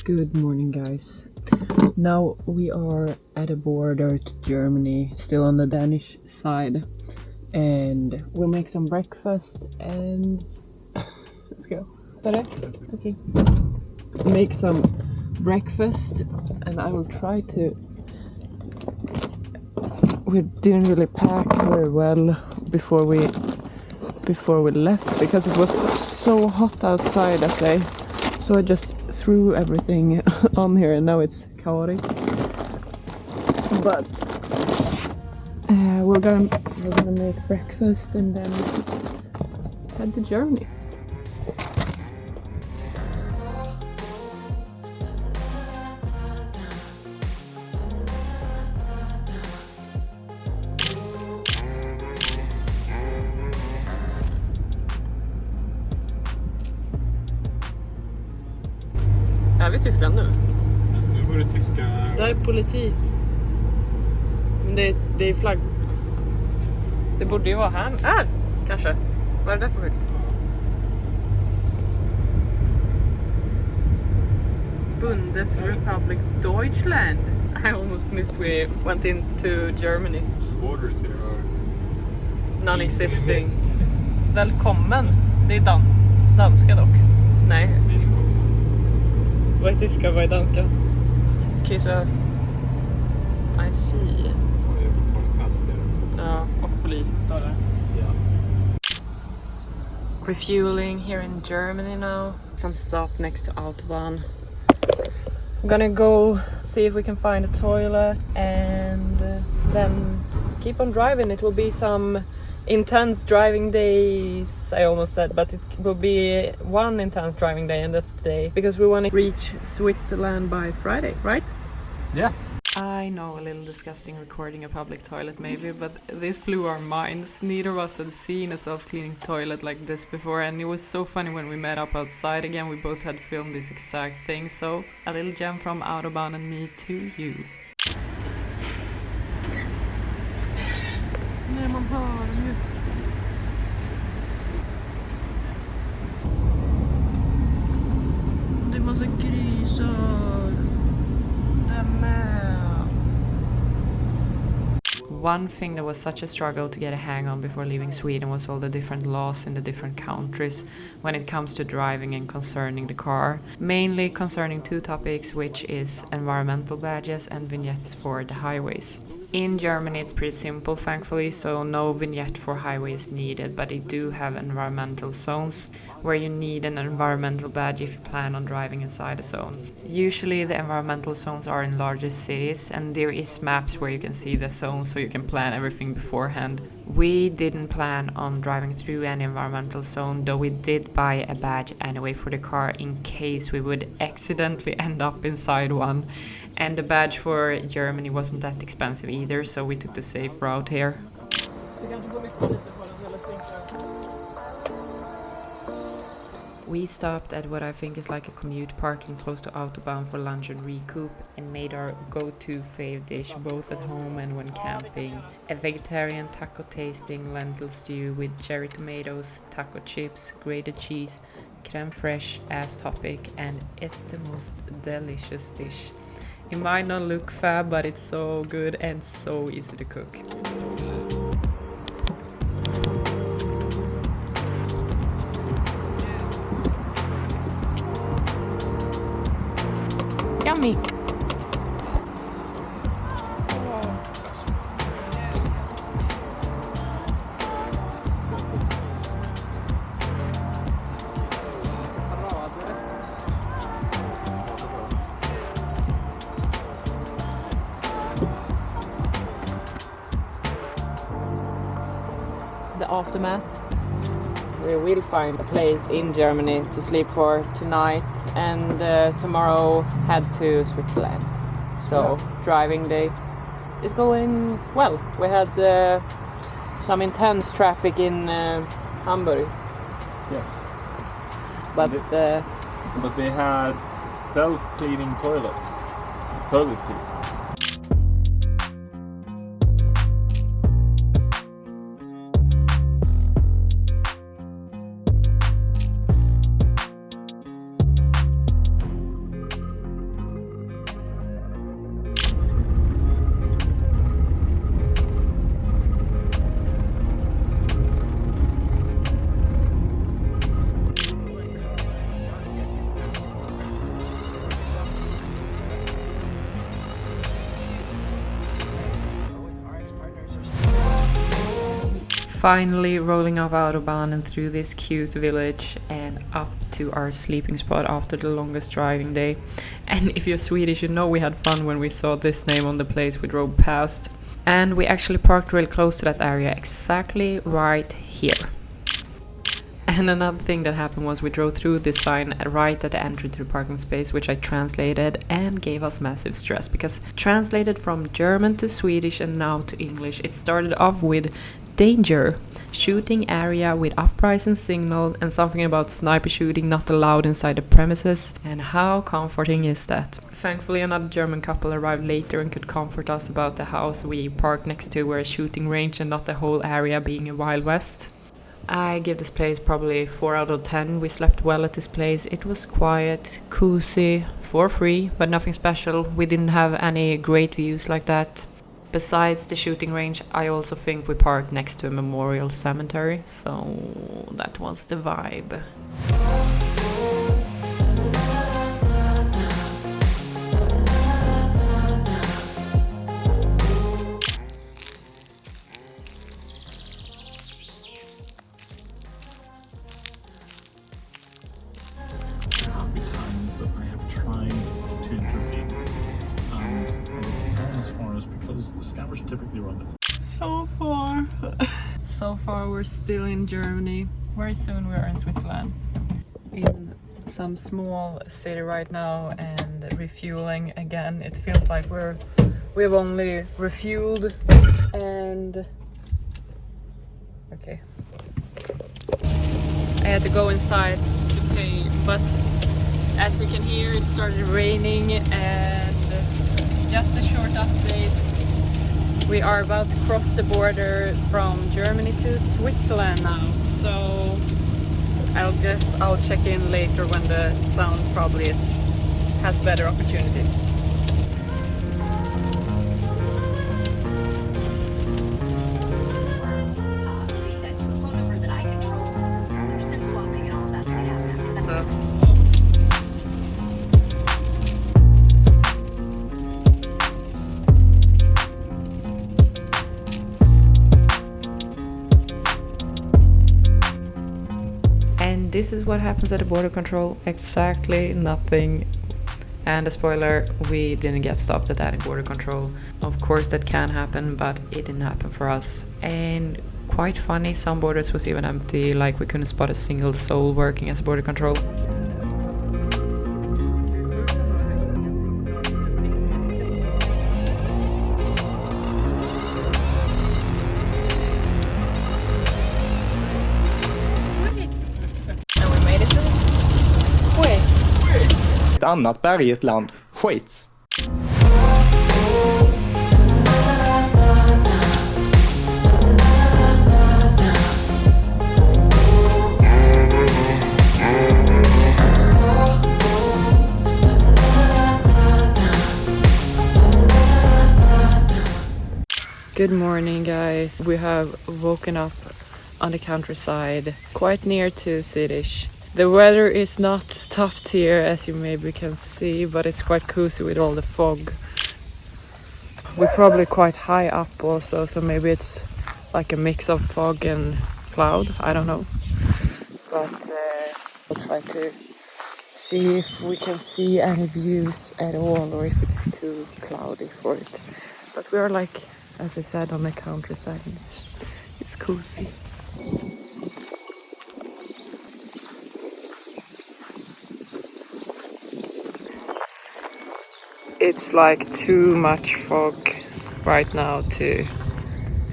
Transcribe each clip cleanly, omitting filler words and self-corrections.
Good morning, guys. Now we are at a border to Germany, still on the Danish side, and we'll make some breakfast and let's go. Okay. Make some breakfast, and I will try to. We didn't really pack very well before we left because it was so hot outside that day. So I just threw everything on here and now it's chaotic. But we're gonna make breakfast and then head to Germany. Är vi i Tyskland nu? Nu var det tyska... Där är politik. Men det är flagg. Det borde ju vara här kanske. Vad är det där för skylt? Bundesrepublik Deutschland. I almost missed we went into Germany. Borders here are... Non-existing. Välkommen. Det är danska dock. Nej. Vad är tyska? Vad är danska? Okej, så... I see. Ja, och polisen står där. Ja. Refueling here in Germany now. Some stop next to Autobahn. I'm gonna go see if we can find a toilet and then keep on driving. It will be some intense driving days, I almost said, but it will be one intense driving day, and that's today because we want to reach Switzerland by Friday, right? Yeah. I know, a little disgusting recording a public toilet maybe, but this blew our minds. Neither of us had seen a self-cleaning toilet like this before, and it was so funny when we met up outside again. We both had filmed this exact thing, so a little gem from Autobahn and me to you. Nej, man hör dem ju. Det är massa grisar. One thing that was such a struggle to get a hang on before leaving Sweden was all the different laws in the different countries when it comes to driving and concerning the car. Mainly concerning two topics, which is environmental badges and vignettes for the highways. In Germany it's pretty simple, thankfully, so no vignette for highways needed, but they do have environmental zones where you need an environmental badge if you plan on driving inside a zone. Usually the environmental zones are in larger cities, and there is maps where you can see the zones so you can plan everything beforehand. We didn't plan on driving through any environmental zone, though we did buy a badge anyway for the car in case we would accidentally end up inside one. And the badge for Germany wasn't that expensive either, so we took the safe route here. We stopped at what I think is like a commute parking close to Autobahn for lunch and recoup, and made our go-to fave dish both at home and when camping. A vegetarian taco tasting lentil stew with cherry tomatoes, taco chips, grated cheese, creme fraiche as topic, and it's the most delicious dish. It might not look fab, but it's so good and so easy to cook. Yummy! The aftermath. We will find a place in Germany to sleep for tonight, and tomorrow head to Switzerland. So driving day is going well. We had some intense traffic in Hamburg. Yeah. But they had self-cleaning toilet seats. Finally rolling off Autobahn and through this cute village and up to our sleeping spot after the longest driving day. And if you're Swedish, you know we had fun when we saw this name on the place we drove past. And we actually parked real close to that area, exactly right here. And another thing that happened was we drove through this sign right at the entry to the parking space, which I translated and gave us massive stress because translated from German to Swedish and now to English, it started off with danger, shooting area with uprising signal, and something about sniper shooting not allowed inside the premises. And how comforting is that? Thankfully another German couple arrived later and could comfort us about the house we parked next to were a shooting range and not the whole area being a Wild West. I give this place probably 4 out of 10. We slept well at this place. It was quiet, cozy, for free, but nothing special. We didn't have any great views like that. Besides the shooting range, I also think we parked next to a memorial cemetery, so that was the vibe. Typically run So far we're still in Germany. Very soon we are in Switzerland. In some small city right now and refueling again. It feels like we've only refueled and okay. I had to go inside to pay, but as you can hear it started raining. And just a short update. We are about to cross the border from Germany to Switzerland now, so I guess I'll check in later when the sound probably has better opportunities. Reset to a phone number that I control. There's SIM swapping and all that right happening. So and this is what happens at the border control, exactly nothing. And a spoiler, we didn't get stopped at any border control. Of course that can happen, but it didn't happen for us. And quite funny, some borders was even empty, like we couldn't spot a single soul working as border control. Ett annat berg i ett land. Skit. Good morning, guys. We have woken up on the countryside, quite near to Swedish. The weather is not top tier, as you maybe can see, but it's quite cozy with all the fog. We're probably quite high up also, so maybe it's like a mix of fog and cloud, I don't know. But we'll try to see if we can see any views at all or if it's too cloudy for it. But we are like, as I said, on the countryside and it's cozy. It's like too much fog right now to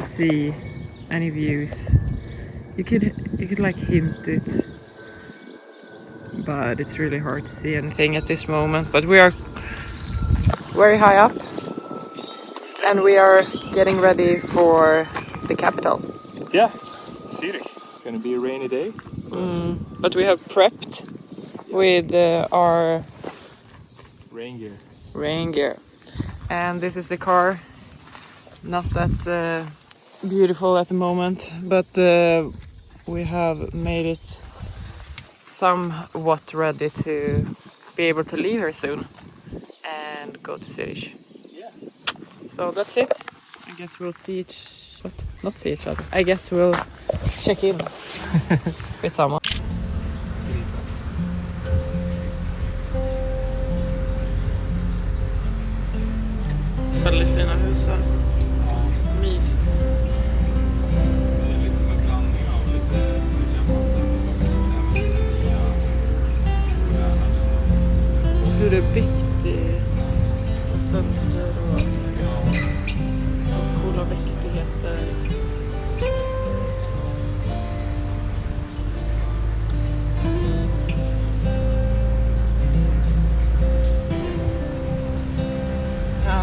see any views. You could like hint it, but it's really hard to see anything at this moment. But we are very high up and we are getting ready for the capital. Yeah, Zurich. It's gonna be a rainy day. But we have prepped with our rain gear. And this is the car. Not that beautiful at the moment, but we have made it somewhat ready to be able to leave here soon and go to Zurich. Yeah. So that's it. I guess we'll see not see each other. I guess we'll Check in. Skitsamma. Väldigt fina hus här. Mysigt. Det är liksom en blandning av lite gammalt och Hur det är byggt i fönster och coola växtligheter. Ja.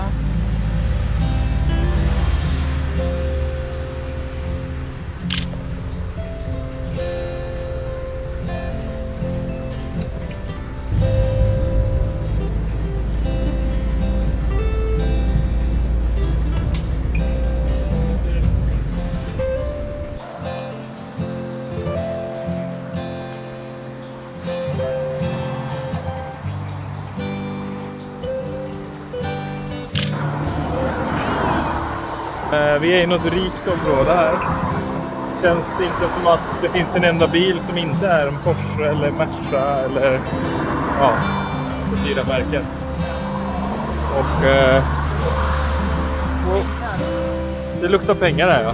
Vi är i något rikt område här. Känns inte som att det finns en enda bil som inte är en Porsche eller Merca eller så dyra märken. Och det luktar pengar här, ja.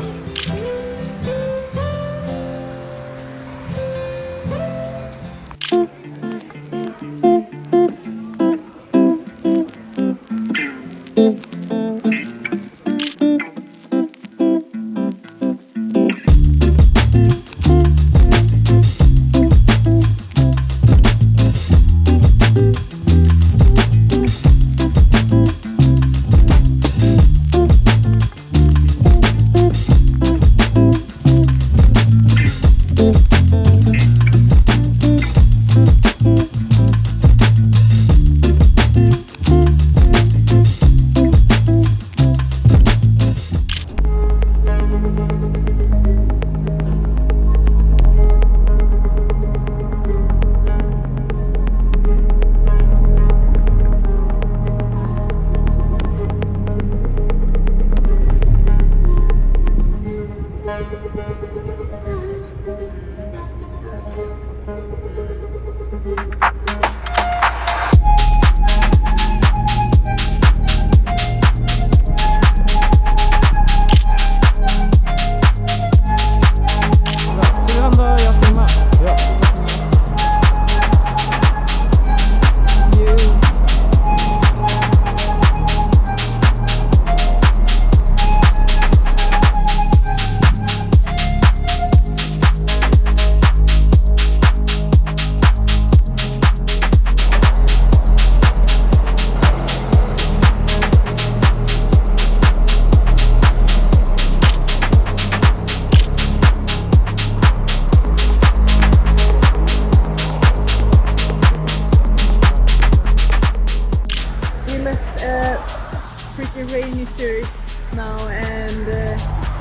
Pretty rainy Zurich now and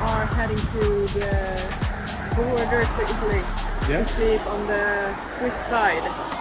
are heading to the border to Italy to sleep on the Swiss side.